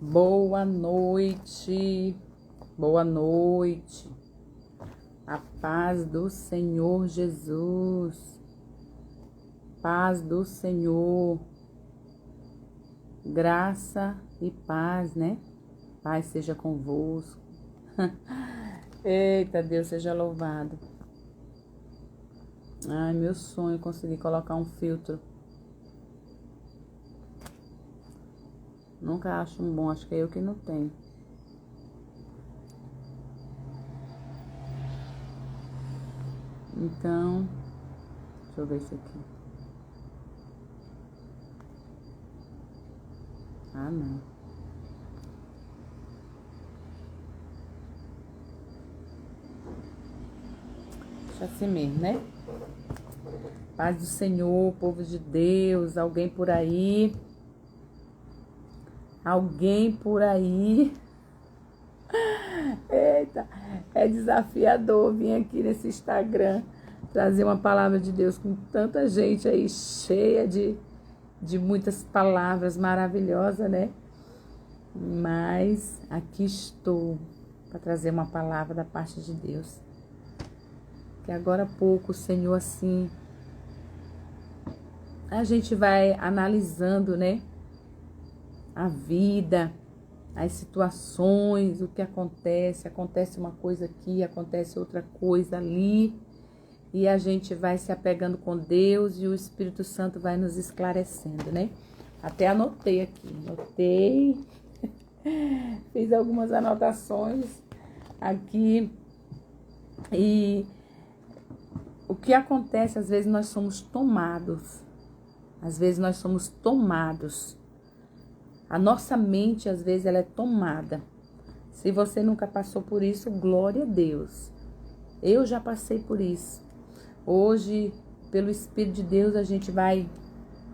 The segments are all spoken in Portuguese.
Boa noite, boa noite, a paz do Senhor Jesus, paz do Senhor, graça e paz, né? Paz seja convosco. Eita, Deus seja louvado. Ai, meu sonho é conseguir colocar um filtro. Nunca acho um bom, acho que é eu que não tenho. Então, deixa eu ver isso aqui. Ah, não. Deixa assim mesmo, né? Paz do Senhor, povo de Deus, alguém por aí. Alguém por aí. Eita, é desafiador vir aqui nesse Instagram trazer uma palavra de Deus com tanta gente aí cheia de muitas palavras maravilhosas, né? Mas aqui estou para trazer uma palavra da parte de Deus. Que agora há pouco o Senhor, assim, a gente vai analisando, né? A vida, as situações, o que acontece uma coisa aqui, acontece outra coisa ali, e a gente vai se apegando com Deus e o Espírito Santo vai nos esclarecendo, né? Até anotei aqui, fiz algumas anotações aqui, e o que acontece, às vezes nós somos tomados, a nossa mente, às vezes, ela é tomada. Se você nunca passou por isso, glória a Deus. Eu já passei por isso. Hoje, pelo Espírito de Deus, a gente vai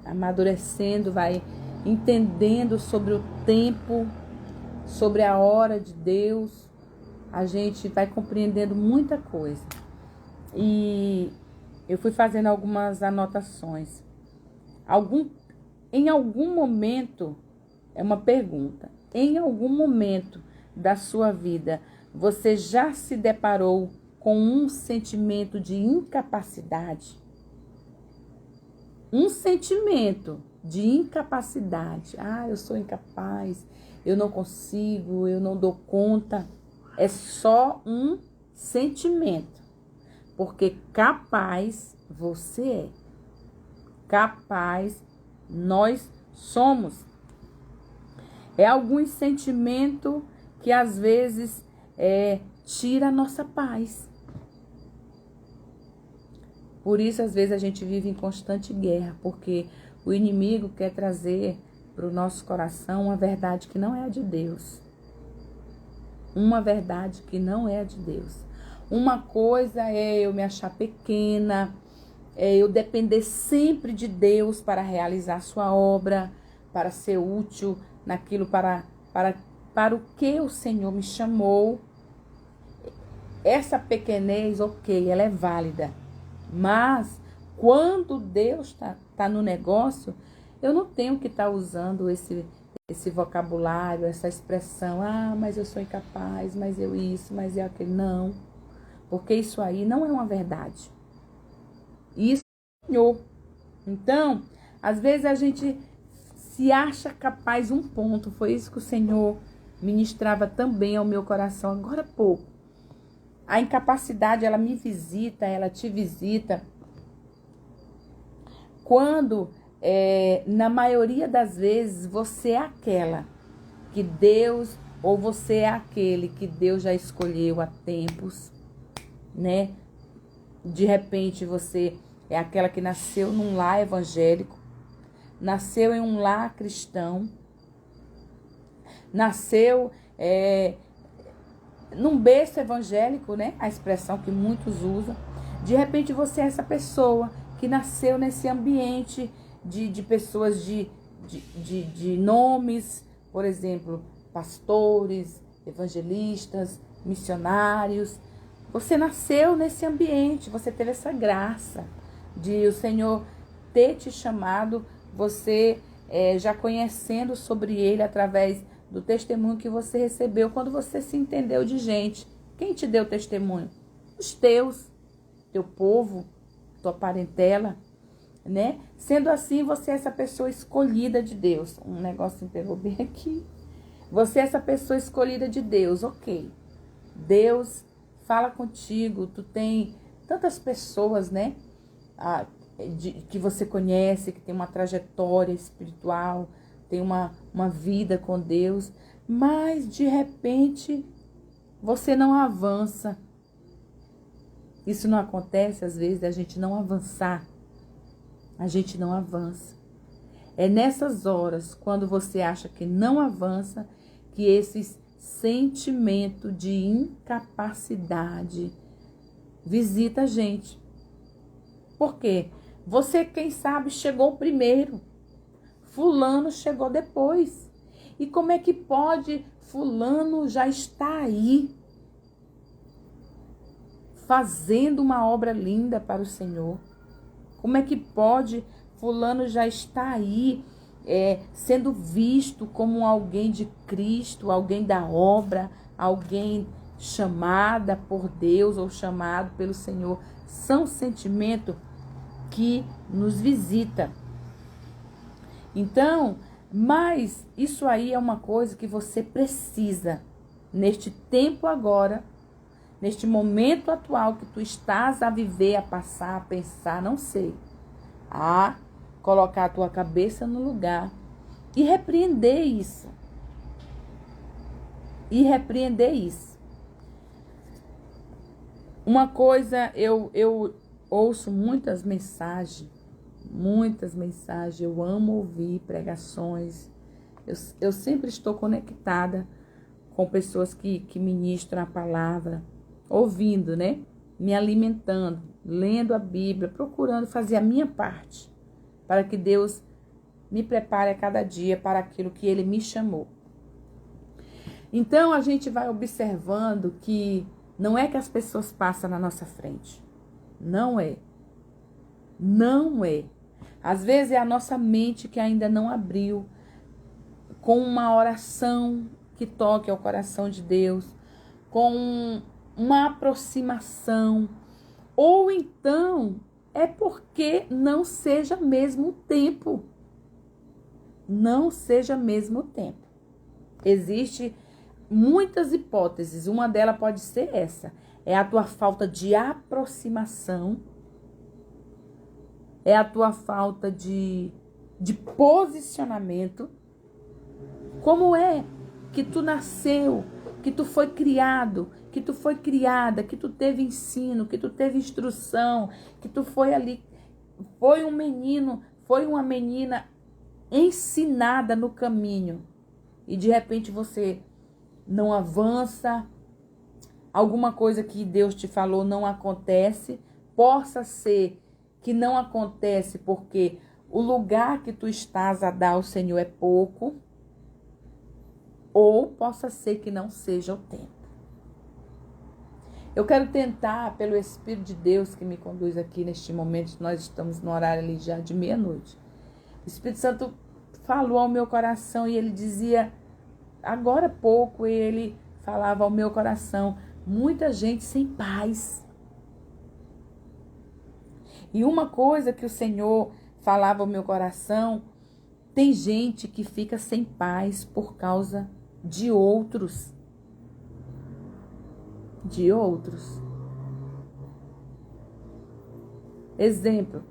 amadurecendo, vai entendendo sobre o tempo, sobre a hora de Deus. A gente vai compreendendo muita coisa. E eu fui fazendo algumas anotações. Em algum momento... É uma pergunta. Em algum momento da sua vida, você já se deparou com um sentimento de incapacidade? Um sentimento de incapacidade. Ah, eu sou incapaz, eu não consigo, eu não dou conta. É só um sentimento. Porque capaz você é. Capaz nós somos. É algum sentimento que às vezes tira a nossa paz. Por isso, às vezes, a gente vive em constante guerra, porque o inimigo quer trazer para o nosso coração uma verdade que não é a de Deus. Uma verdade que não é a de Deus. Uma coisa é eu me achar pequena, é eu depender sempre de Deus para realizar sua obra, para ser útil naquilo para o que o Senhor me chamou. Essa pequenez, ok, ela é válida. Mas quando Deus tá no negócio, eu não tenho que estar usando esse vocabulário, essa expressão. Ah, mas eu sou incapaz, mas eu isso, mas eu aquilo. Não. Porque isso aí não é uma verdade. Isso é o Senhor. Então, às vezes a gente se acha capaz um ponto. Foi isso que o Senhor ministrava também ao meu coração agora há pouco. A incapacidade, ela me visita, ela te visita. Quando, na maioria das vezes, você é aquela que Deus, ou você é aquele que Deus já escolheu há tempos, né? De repente, você é aquela que nasceu num lar evangélico, nasceu em um lar cristão, nasceu num berço evangélico, né? A expressão que muitos usam. De repente você é essa pessoa que nasceu nesse ambiente de pessoas de nomes, por exemplo, pastores, evangelistas, missionários. Você nasceu nesse ambiente, você teve essa graça de o Senhor ter te chamado, você já conhecendo sobre ele através do testemunho que você recebeu quando você se entendeu de gente. Quem te deu testemunho? Os teus, teu povo, tua parentela, né? Sendo assim, você é essa pessoa escolhida de Deus. Um negócio me pegou bem aqui. Você é essa pessoa escolhida de Deus, ok. Deus fala contigo, tu tem tantas pessoas, né? Que você conhece, que tem uma trajetória espiritual, tem uma vida com Deus, mas de repente você não avança. Isso não acontece às vezes, a gente não avançar. A gente não avança. É nessas horas, quando você acha que não avança, que esse sentimento de incapacidade visita a gente. Por quê? Você, quem sabe, chegou primeiro. Fulano chegou depois. E como é que pode? Fulano já está aí, fazendo uma obra linda para o Senhor. Como é que pode? Fulano já está aí, sendo visto como alguém de Cristo, alguém da obra, alguém chamada por Deus ou chamado pelo Senhor. São sentimentos que nos visita. Então, mas isso aí é uma coisa que você precisa, neste tempo agora, neste momento atual que tu estás a viver, a passar, a pensar, não sei, a colocar a tua cabeça no lugar e repreender isso. Uma coisa, eu ouço muitas mensagens, eu amo ouvir pregações, eu sempre estou conectada com pessoas que ministram a palavra, ouvindo, né? Me alimentando, lendo a Bíblia, procurando fazer a minha parte, para que Deus me prepare a cada dia para aquilo que Ele me chamou. Então, a gente vai observando que não é que as pessoas passam na nossa frente. Não é. Não é. Às vezes é a nossa mente que ainda não abriu com uma oração que toque ao coração de Deus, com uma aproximação, ou então é porque não seja mesmo o tempo. Não seja mesmo o tempo. Existe muitas hipóteses, uma delas pode ser essa, é a tua falta de aproximação, é a tua falta de posicionamento. Como é que tu nasceu, que tu foi criado, que tu foi criada, que tu teve ensino, que tu teve instrução, que tu foi ali, foi um menino, foi uma menina ensinada no caminho e de repente você não avança, alguma coisa que Deus te falou não acontece, possa ser que não acontece porque o lugar que tu estás a dar ao Senhor é pouco, ou possa ser que não seja o tempo. Eu quero tentar, pelo Espírito de Deus que me conduz aqui neste momento, nós estamos no horário ali já de meia-noite. O Espírito Santo falou ao meu coração e ele dizia, agora há pouco ele falava ao meu coração, muita gente sem paz. E uma coisa que o Senhor falava ao meu coração, tem gente que fica sem paz por causa de outros. De outros. Exemplo.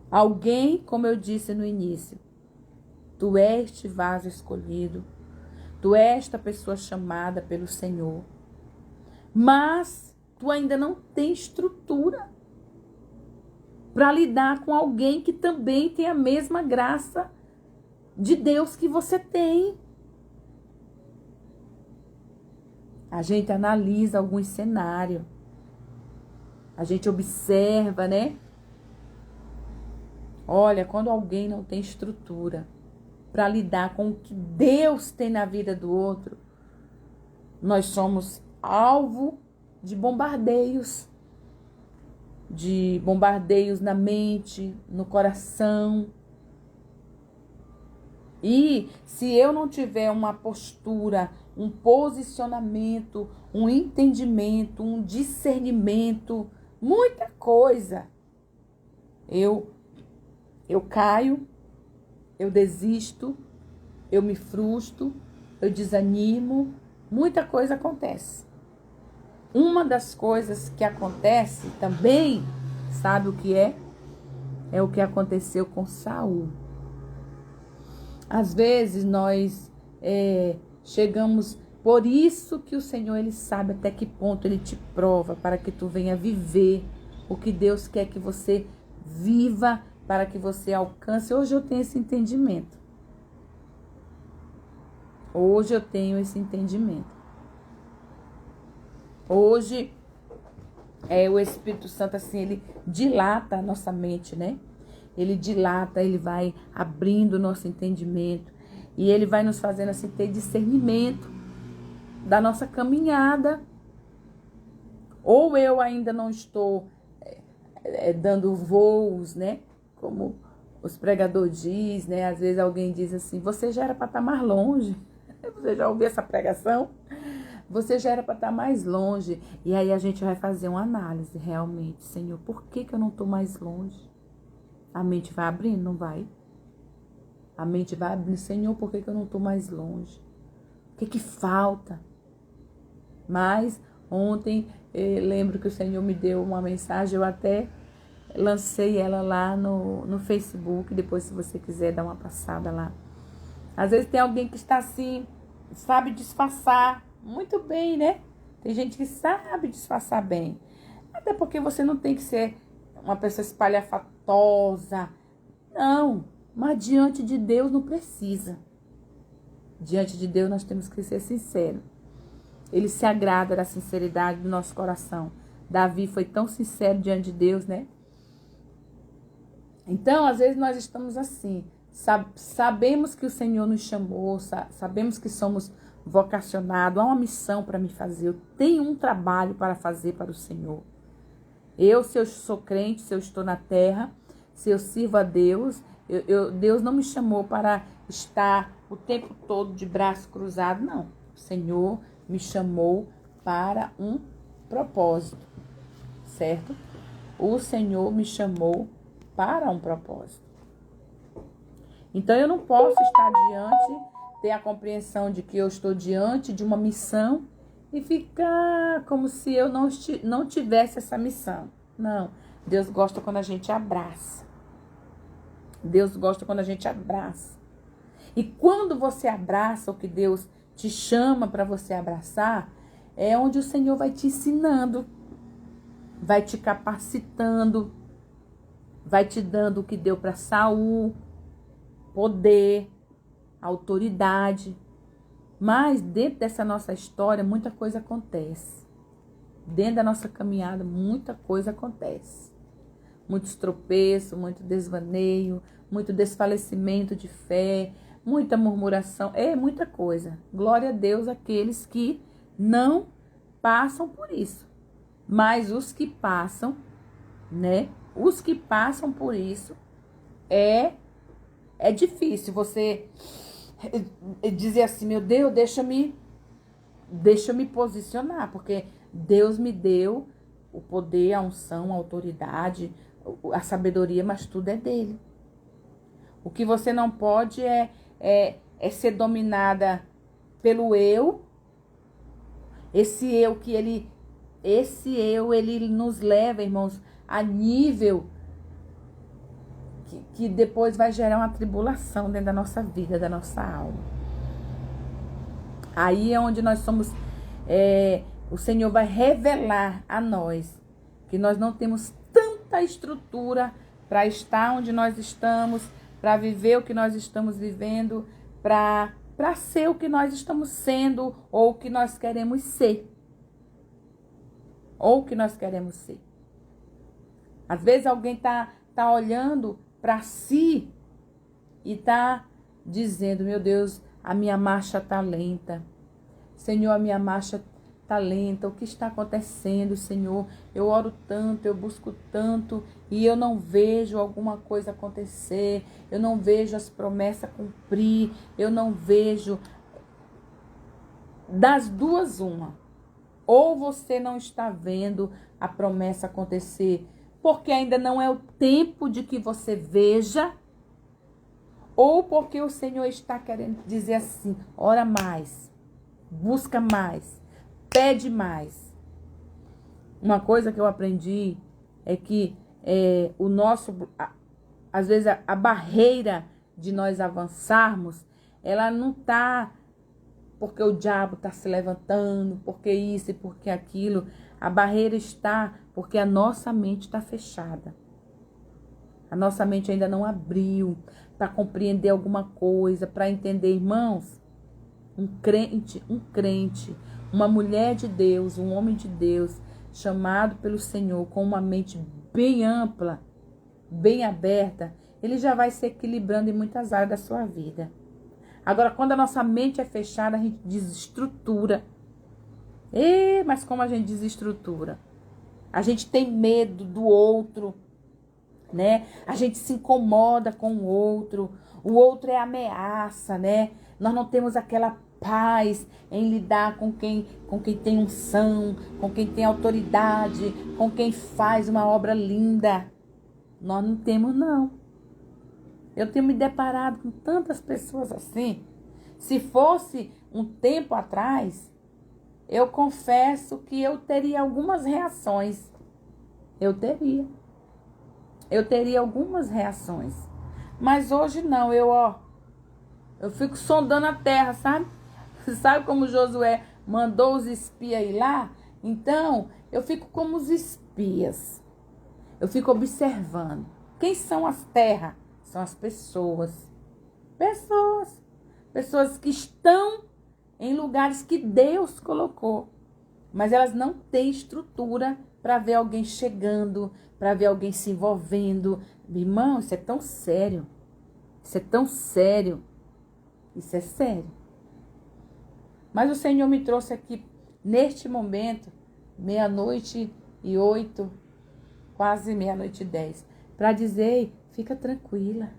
Alguém, como eu disse no início, tu és este vaso escolhido, tu és esta pessoa chamada pelo Senhor, mas tu ainda não tem estrutura para lidar com alguém que também tem a mesma graça de Deus que você tem. A gente analisa alguns cenários, a gente observa, né? Olha, quando alguém não tem estrutura para lidar com o que Deus tem na vida do outro, nós somos alvo de bombardeios na mente, no coração. E se eu não tiver uma postura, um posicionamento, um entendimento, um discernimento, muita coisa, eu caio, eu desisto, eu me frustro, eu desanimo, muita coisa acontece. Uma das coisas que acontece também, sabe o que é? É o que aconteceu com Saul. Às vezes nós chegamos, por isso que o Senhor, Ele sabe até que ponto Ele te prova, para que tu venha viver o que Deus quer que você viva, para que você alcance. Hoje eu tenho esse entendimento. Hoje eu tenho esse entendimento. Hoje, o Espírito Santo, assim, ele dilata a nossa mente, né? Ele dilata, ele vai abrindo o nosso entendimento. E ele vai nos fazendo, assim, ter discernimento da nossa caminhada. Ou eu ainda não estou dando voos, né? Como os pregadores dizem, né? Às vezes alguém diz assim, você já era para estar mais longe. Você já ouviu essa pregação? Você já era para estar mais longe. E aí a gente vai fazer uma análise realmente. Senhor, por que eu não estou mais longe? A mente vai abrindo, não vai? A mente vai abrindo. Senhor, por que eu não estou mais longe? O que falta? Mas ontem, lembro que o Senhor me deu uma mensagem. Eu até lancei ela lá no Facebook. Depois, se você quiser dar uma passada lá. Às vezes tem alguém que está assim, sabe disfarçar muito bem, né? Tem gente que sabe disfarçar bem. Até porque você não tem que ser uma pessoa espalhafatosa. Não, mas diante de Deus não precisa. Diante de Deus nós temos que ser sinceros. Ele se agrada da sinceridade do nosso coração. Davi foi tão sincero diante de Deus, né? Então, às vezes nós estamos assim. Sabemos que o Senhor nos chamou, sabemos que somos vocacionados, há uma missão para me fazer, eu tenho um trabalho para fazer para o Senhor. Se eu sou crente, se eu estou na terra, se eu sirvo a Deus, Deus não me chamou para estar o tempo todo de braço cruzado, não. O Senhor me chamou para um propósito, certo? O Senhor me chamou para um propósito. Então eu não posso estar ter a compreensão de que eu estou diante de uma missão e ficar como se eu não tivesse essa missão. Não, Deus gosta quando a gente abraça. Deus gosta quando a gente abraça. E quando você abraça o que Deus te chama para você abraçar, é onde o Senhor vai te ensinando, vai te capacitando, vai te dando o que deu para Saul, poder, autoridade. Mas dentro dessa nossa história, muita coisa acontece. Dentro da nossa caminhada, muita coisa acontece. Muitos tropeços, muito desvaneio, muito desfalecimento de fé, muita murmuração, muita coisa. Glória a Deus àqueles que não passam por isso. Mas os que passam, né? Os que passam por isso, é difícil você dizer assim, meu Deus, deixa eu me posicionar, porque Deus me deu o poder, a unção, a autoridade, a sabedoria, mas tudo é dele. O que você não pode é ser dominada pelo eu. Esse eu ele nos leva, irmãos, a nível que depois vai gerar uma tribulação dentro da nossa vida, da nossa alma. Aí é onde nós somos, o Senhor vai revelar a nós que nós não temos tanta estrutura para estar onde nós estamos, para viver o que nós estamos vivendo, para ser o que nós estamos sendo ou o que nós queremos ser. Ou o que nós queremos ser. Às vezes alguém tá olhando para si e tá dizendo, meu Deus, a minha marcha tá lenta. Senhor, a minha marcha lenta, o que está acontecendo, Senhor? Eu oro tanto, eu busco tanto e eu não vejo alguma coisa acontecer, eu não vejo as promessas cumprir, eu não vejo. Das duas, uma. Ou você não está vendo a promessa acontecer porque ainda não é o tempo de que você veja, ou porque o Senhor está querendo dizer assim: ora mais, busca mais, pede mais. Uma coisa que eu aprendi é que às vezes a barreira de nós avançarmos, ela não está porque o diabo está se levantando, porque isso e porque aquilo. A barreira está porque a nossa mente está fechada. A nossa mente ainda não abriu para compreender alguma coisa, para entender, irmãos. Um crente, uma mulher de Deus, um homem de Deus, chamado pelo Senhor, com uma mente bem ampla, bem aberta, ele já vai se equilibrando em muitas áreas da sua vida. Agora, quando a nossa mente é fechada, a gente desestrutura. Mas como a gente desestrutura? A gente tem medo do outro, né? A gente se incomoda com o outro é ameaça, né? Nós não temos aquela paz em lidar com quem tem unção, com quem tem autoridade, com quem faz uma obra linda. Nós não temos, não. Eu tenho me deparado com tantas pessoas assim. Se fosse um tempo atrás, eu confesso que eu teria algumas reações. Eu teria algumas reações. Mas hoje não, eu fico sondando a terra, sabe? Sabe como Josué mandou os espias ir lá? Então, eu fico como os espias. Eu fico observando. Quem são as terras? São as pessoas. Pessoas que estão em lugares que Deus colocou. Mas elas não têm estrutura para ver alguém chegando, para ver alguém se envolvendo. Irmão, isso é tão sério. Isso é tão sério. Isso é sério. Mas o Senhor me trouxe aqui, neste momento, 00:08, quase 00:10, para dizer: fica tranquila.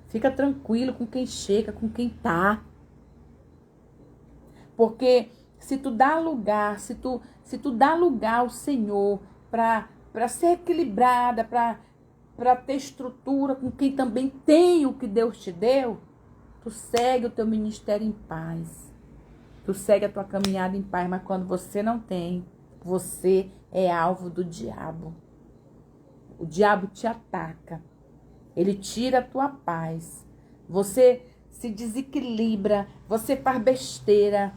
Fica tranquilo com quem chega, com quem tá. Porque se tu dá lugar, se tu dá lugar ao Senhor para ser equilibrada, para ter estrutura com quem também tem o que Deus te deu, tu segue o teu ministério em paz. Tu segue a tua caminhada em paz. Mas quando você não tem, você é alvo do diabo. O diabo te ataca. Ele tira a tua paz. Você se desequilibra. Você faz besteira.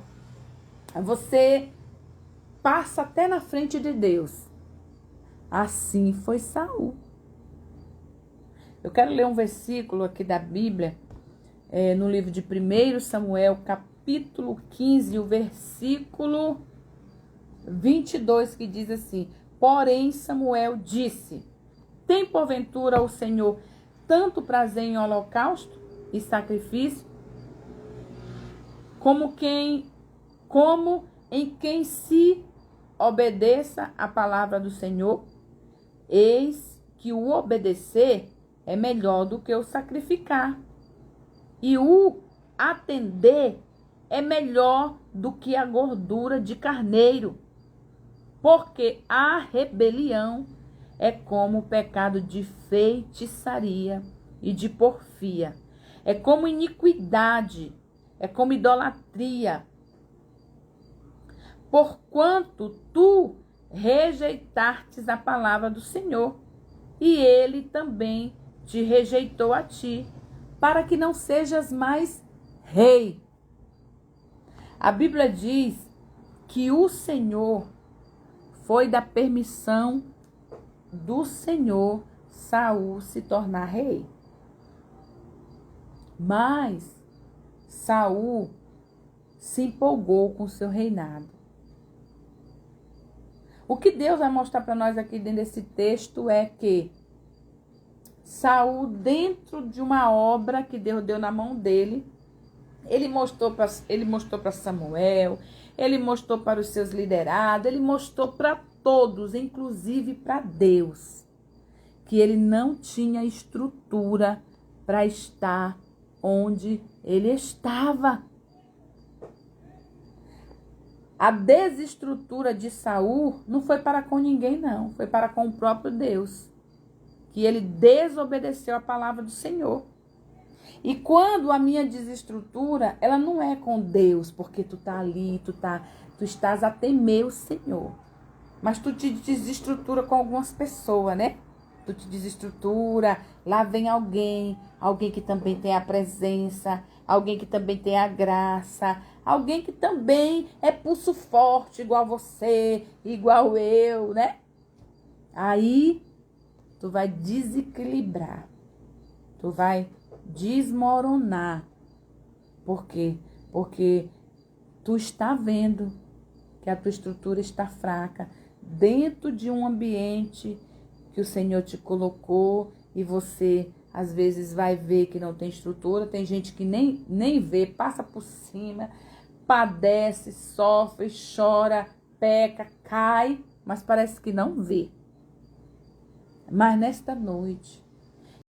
Você passa até na frente de Deus. Assim foi Saul. Eu quero ler um versículo aqui da Bíblia, no livro de 1 Samuel, capítulo 15, o versículo 22, que diz assim: porém Samuel disse: tem porventura o Senhor tanto prazer em holocausto e sacrifício, como em quem se obedeça a palavra do Senhor? Eis que o obedecer é melhor do que o sacrificar, e o atender é melhor do que a gordura de carneiro, porque a rebelião é como o pecado de feitiçaria e de porfia, é como iniquidade, é como idolatria. Porquanto tu rejeitastes a palavra do Senhor, e ele também te rejeitou a ti, para que não sejas mais rei. A Bíblia diz que o Senhor foi da permissão do Senhor Saul se tornar rei. Mas Saul se empolgou com o seu reinado. O que Deus vai mostrar para nós aqui dentro desse texto é que Saul, dentro de uma obra que Deus deu na mão dele, Ele mostrou para Samuel, ele mostrou para os seus liderados, ele mostrou para todos, inclusive para Deus, que ele não tinha estrutura para estar onde ele estava. A desestrutura de Saul não foi para com ninguém, não. Foi para com o próprio Deus. Que ele desobedeceu a palavra do Senhor. E quando a minha desestrutura, ela não é com Deus, porque tu tá ali, tu estás a temer o Senhor. Mas tu te desestrutura com algumas pessoas, né? Tu te desestrutura, lá vem alguém que também tem a presença, alguém que também tem a graça, alguém que também é pulso forte, igual você, igual eu, né? Aí tu vai desequilibrar, tu vai desmoronar. Por quê? Porque tu está vendo que a tua estrutura está fraca dentro de um ambiente que o Senhor te colocou e você às vezes vai ver que não tem estrutura. Tem gente que nem vê, passa por cima, padece, sofre, chora, peca, cai, mas parece que não vê. Mas nesta noite,